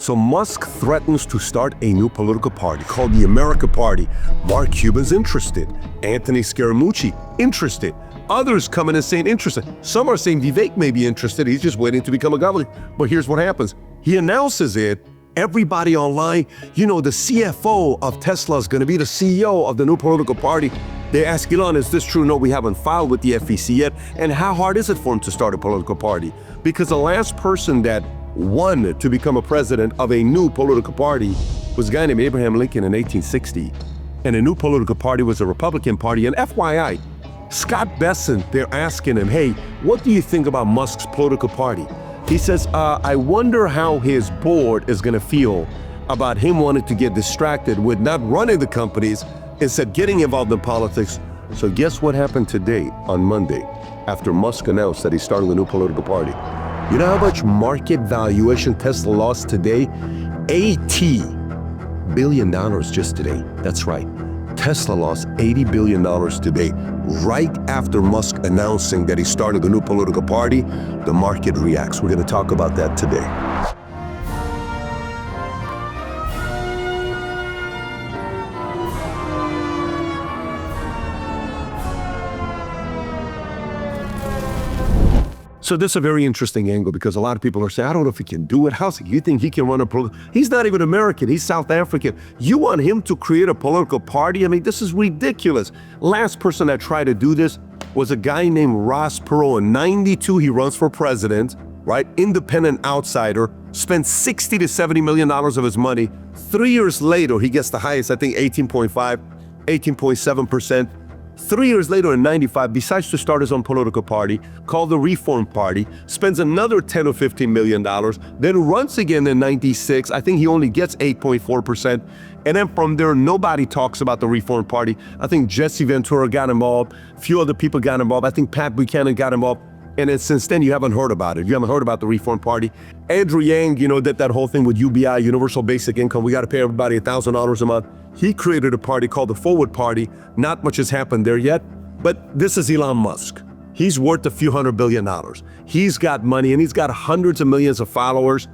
So Musk threatens to start a new political party called the America Party. Mark Cuban's interested. Anthony Scaramucci, interested. Others coming and saying interested. Some are saying Vivek may be interested. He's just waiting to become a governor. But here's what happens. He announces it. Everybody online, the CFO of Tesla is going to be the CEO of the new political party. They ask Elon, is this true? No, we haven't filed with the FEC yet. And how hard is it for him to start a political party? Because the last person that won to become a president of a new political party was a guy named Abraham Lincoln in 1860. And a new political party was a Republican Party. And FYI, Scott Bessent, they're asking him, hey, what do you think about Musk's political party? He says, I wonder how his board is going to feel about him wanting to get distracted with not running the companies, instead getting involved in politics. So guess what happened today on Monday after Musk announced that he's starting a new political party? You know how much market valuation Tesla lost today? $80 billion just today. That's right. Tesla lost $80 billion today, right after Musk announcing that he started a new political party. The market reacts. We're going to talk about that today. So this is a very interesting angle because a lot of people are saying, I don't know if he can do it. You think he can run a political? He's not even American. He's South African. You want him to create a political party? I mean, this is ridiculous. Last person that tried to do this was a guy named Ross Perot. In '92, he runs for president, right? Independent outsider, spent $60 to $70 million of his money. 3 years later, he gets the highest, I think 18.5, 18.7%. 3 years later in '95, decides to start his own political party called the Reform Party, spends another $10 or $15 million, then runs again in '96. I think he only gets 8.4%. And then from there, nobody talks about the Reform Party. I think Jesse Ventura got involved. A few other people got involved. I think Pat Buchanan got involved. And then since then, you haven't heard about it. You haven't heard about the Reform Party. Andrew Yang, did that whole thing with UBI, Universal Basic Income. We got to pay everybody $1,000 a month. He created a party called the Forward Party. Not much has happened there yet, but this is Elon Musk. He's worth a few $100 billion. He's got money and he's got hundreds of millions of followers.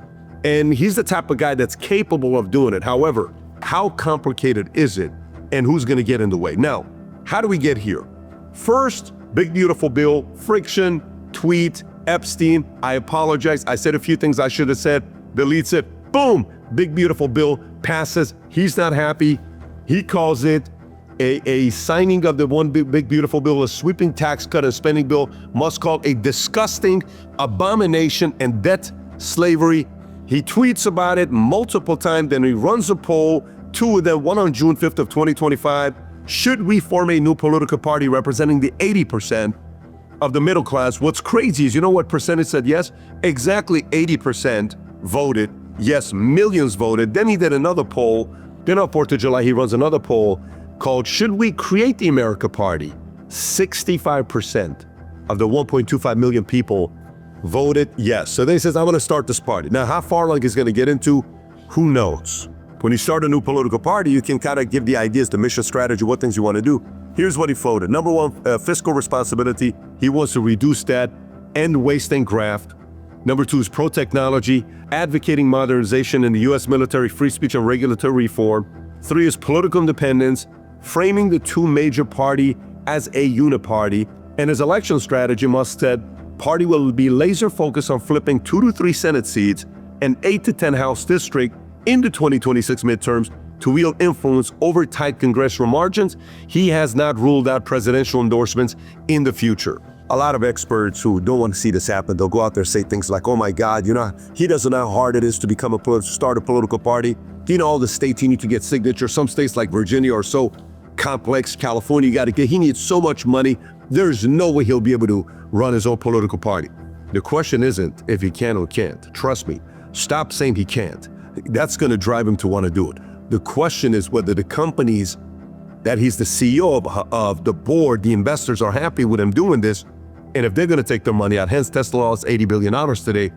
And he's the type of guy that's capable of doing it. However, how complicated is it and who's going to get in the way? Now, how do we get here? First, big beautiful bill, friction, tweet, Epstein, I apologize. I said a few things I should have said, deletes it, boom, big beautiful bill passes. He's not happy. He calls it a signing of the one big beautiful bill, a sweeping tax cut and spending bill. Musk called a disgusting abomination and debt slavery. He tweets about it multiple times, then he runs a poll, two of them, one on June 5th of 2025. Should we form a new political party representing the 80% of the middle class? What's crazy is, you know what percentage said yes? Exactly 80% voted yes, millions voted. Then he did another poll. Then on 4th of July, he runs another poll called, should we create the America Party? 65% of the 1.25 million people voted yes. So then he says, I'm going to start this party. Now, how far along he's going to get into, who knows? When you start a new political party, you can kind of give the ideas, the mission, strategy, what things you want to do. Here's what he voted. Number one, fiscal responsibility. He wants to reduce debt, end waste and graft. Number two is pro-technology, advocating modernization in the U.S. military, free speech and regulatory reform. Three is political independence, framing the two major party as a uniparty. And his election strategy, Musk said, party will be laser focused on flipping 2 to 3 Senate seats and 8 to 10 House districts in the 2026 midterms to wield influence over tight congressional margins. He has not ruled out presidential endorsements in the future. A lot of experts who don't want to see this happen, they'll go out there and say things like, oh my God, he doesn't know how hard it is to start a political party. Do you know all the states you need to get signatures? Some states like Virginia are so complex. California, he needs so much money. There's no way he'll be able to run his own political party. The question isn't if he can or can't. Trust me, stop saying he can't. That's going to drive him to want to do it. The question is whether the companies that he's the CEO of, the board, the investors are happy with him doing this, and if they're going to take their money out. Hence, Tesla lost $80 billion today.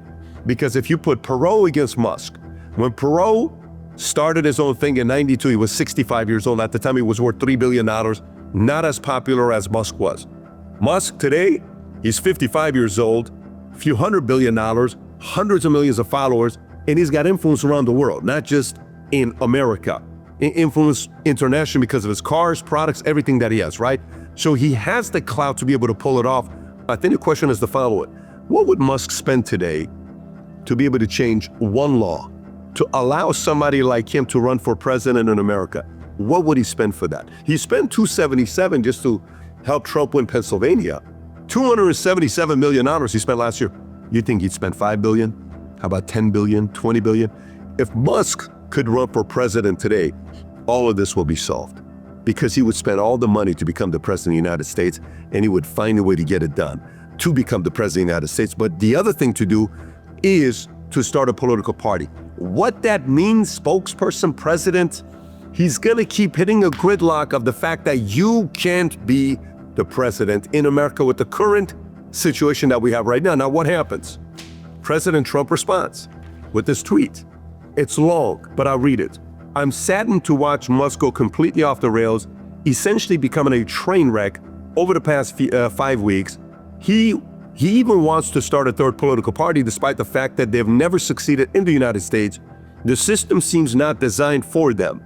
Because if you put Perot against Musk, when Perot started his own thing in '92, he was 65 years old. At the time, he was worth $3 billion, not as popular as Musk was. Musk today, he's 55 years old, a few $100 billion, hundreds of millions of followers. And he's got influence around the world, not just in America. Influence internationally because of his cars, products, everything that he has, right? So he has the clout to be able to pull it off. I think the question is the following. What would Musk spend today to be able to change one law to allow somebody like him to run for president in America? What would he spend for that? He spent $277 just to help Trump win Pennsylvania. $277 million he spent last year. You think he'd spend $5 billion? How about $10 billion, $20 billion? If Musk could run for president today, all of this will be solved because he would spend all the money to become the president of the United States, and he would find a way to get it done to become the president of the United States. But the other thing to do is to start a political party. What that means, spokesperson, president, he's gonna keep hitting a gridlock of the fact that you can't be the president in America with the current situation that we have right now. Now, what happens? President Trump responds with this tweet. It's long, but I'll read it. I'm saddened to watch Musk go completely off the rails, essentially becoming a train wreck over the past 5 weeks. He even wants to start a third political party despite the fact that they've never succeeded in the United States. The system seems not designed for them.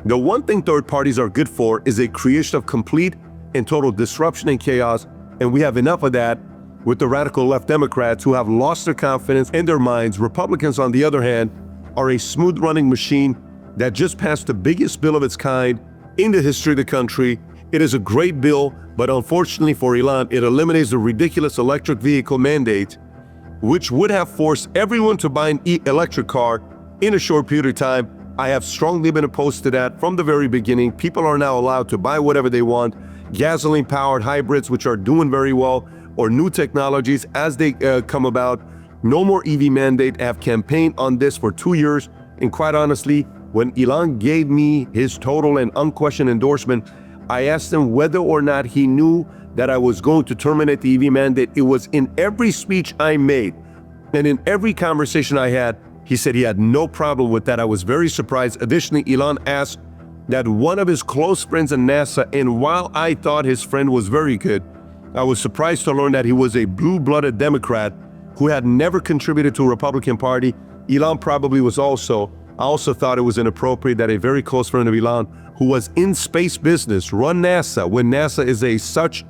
The one thing third parties are good for is a creation of complete and total disruption and chaos, and we have enough of that with the radical left Democrats who have lost their confidence in their minds. Republicans, on the other hand, are a smooth-running machine that just passed the biggest bill of its kind in the history of the country. It is a great bill, but unfortunately for Elon, it eliminates the ridiculous electric vehicle mandate, which would have forced everyone to buy an electric car in a short period of time. I have strongly been opposed to that from the very beginning. People are now allowed to buy whatever they want, gasoline-powered hybrids, which are doing very well, or new technologies as they come about. No more EV mandate. I have campaigned on this for 2 years, and quite honestly, when Elon gave me his total and unquestioned endorsement, I asked him whether or not he knew that I was going to terminate the EV mandate. It was in every speech I made, and in every conversation I had, he said he had no problem with that. I was very surprised. Additionally, Elon asked that one of his close friends in NASA, and while I thought his friend was very good, I was surprised to learn that he was a blue-blooded Democrat who had never contributed to a Republican Party. Elon probably was also. I also thought it was inappropriate that a very close friend of Elon, who was in space business, run NASA, when NASA is a such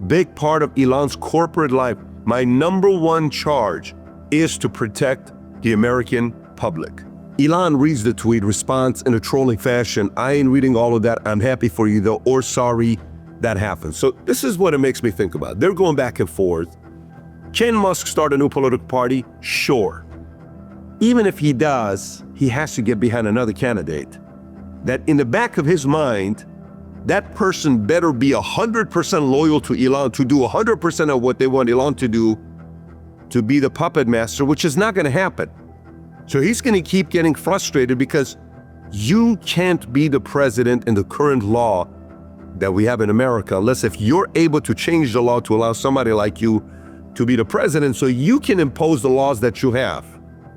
big part of Elon's corporate life. My number one charge is to protect the American public. Elon reads the tweet, responds in a trolling fashion. I ain't reading all of that. I'm happy for you though, or sorry that happened. So this is what it makes me think about. They're going back and forth. Can Musk start a new political party? Sure. Even if he does, he has to get behind another candidate. That in the back of his mind, that person better be 100% loyal to Elon, to do 100% of what they want Elon to do, to be the puppet master, which is not going to happen. So he's going to keep getting frustrated because you can't be the president in the current law that we have in America unless if you're able to change the law to allow somebody like you to be the president so you can impose the laws that you have.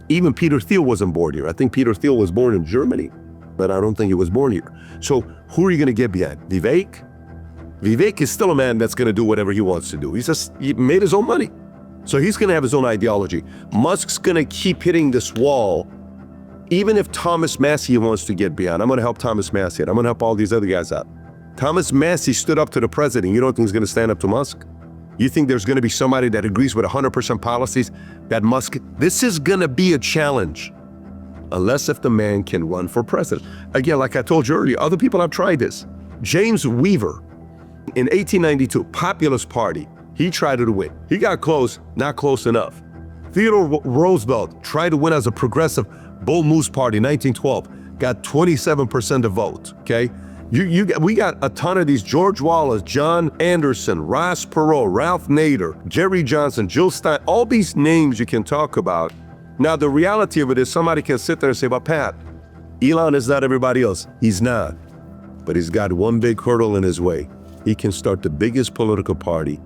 Even Peter Thiel wasn't born here. I think Peter Thiel was born in Germany, but I don't think he was born here. So who are you going to get behind? Vivek? Vivek is still a man that's going to do whatever he wants to do. He made his own money. So he's going to have his own ideology. Musk's going to keep hitting this wall. Even if Thomas Massie wants to get behind, I'm going to help Thomas Massie, and I'm going to help all these other guys out. Thomas Massie stood up to the president. You don't think he's going to stand up to Musk? You think there's going to be somebody that agrees with 100% policies that Musk? This is going to be a challenge, unless if the man can run for president. Again, like I told you earlier, other people have tried this. James Weaver, in 1892, Populist Party, he tried to win. He got close, not close enough. Theodore Roosevelt tried to win as a progressive Bull Moose Party, 1912, got 27% of votes, okay? We got a ton of these: George Wallace, John Anderson, Ross Perot, Ralph Nader, Jerry Johnson, Jill Stein, all these names you can talk about. Now, the reality of it is somebody can sit there and say, but Pat, Elon is not everybody else. He's not. But he's got one big hurdle in his way. He can start the biggest political party,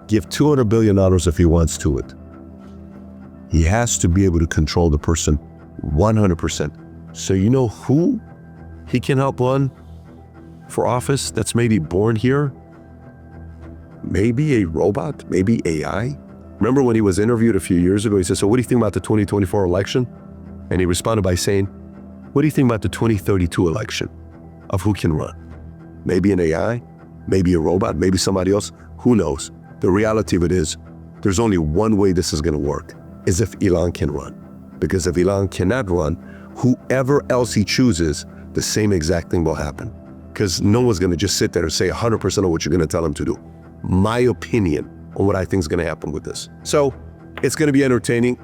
give $200 billion if he wants to it. He has to be able to control the person 100%. So you know who he can help run for office that's maybe born here? Maybe a robot, maybe AI. Remember when he was interviewed a few years ago, he said, so what do you think about the 2024 election? And he responded by saying, what do you think about the 2032 election of who can run? Maybe an AI, maybe a robot, maybe somebody else, who knows? The reality of it is, there's only one way this is gonna work, is if Elon can run. Because if Elon cannot run, whoever else he chooses, the same exact thing will happen. Because no one's gonna just sit there and say 100% of what you're gonna tell him to do. My opinion on what I think is gonna happen with this. So it's gonna be entertaining.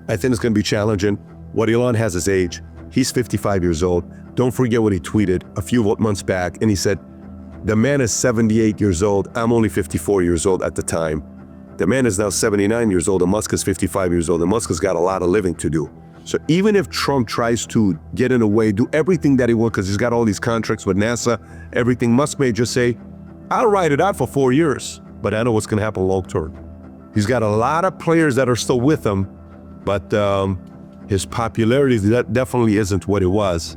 I think it's gonna be challenging. What Elon has is age. He's 55 years old. Don't forget what he tweeted a few months back, and he said, the man is 78 years old. I'm only 54 years old at the time. The man is now 79 years old, and Musk is 55 years old, and Musk has got a lot of living to do. So even if Trump tries to get in the way, do everything that he wants, because he's got all these contracts with NASA, everything, Musk may just say, I'll ride it out for 4 years, but I know what's gonna happen long term. He's got a lot of players that are still with him, but his popularity definitely isn't what it was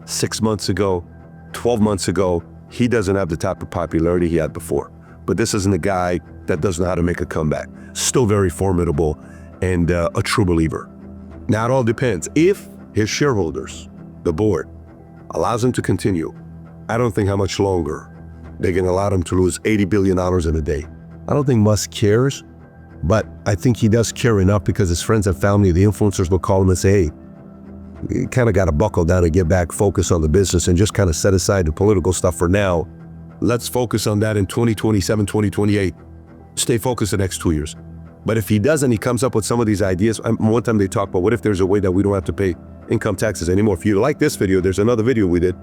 6 months ago, 12 months ago. He doesn't have the type of popularity he had before. But this isn't a guy that doesn't know how to make a comeback. Still very formidable and a true believer. Now it all depends. If his shareholders, the board, allows him to continue, I don't think how much longer they can allow him to lose $80 billion in a day. I don't think Musk cares, but I think he does care enough because his friends and family, the influencers, will call him and say, hey, you kind of got to buckle down and get back, focus on the business, and just kind of set aside the political stuff for now. Let's focus on that in 2027, 2028. Stay focused the next 2 years. But if he doesn't, he comes up with some of these ideas. One time they talked about, what if there's a way that we don't have to pay income taxes anymore? If you like this video, there's another video we did.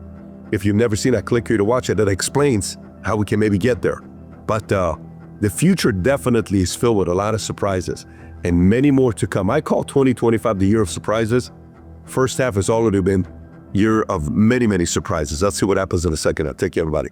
If you've never seen that, click here to watch it. That explains how we can maybe get there. But the future definitely is filled with a lot of surprises and many more to come. I call 2025 the year of surprises. First half has already been year of many, many surprises. Let's see what happens in a second. Take care, everybody.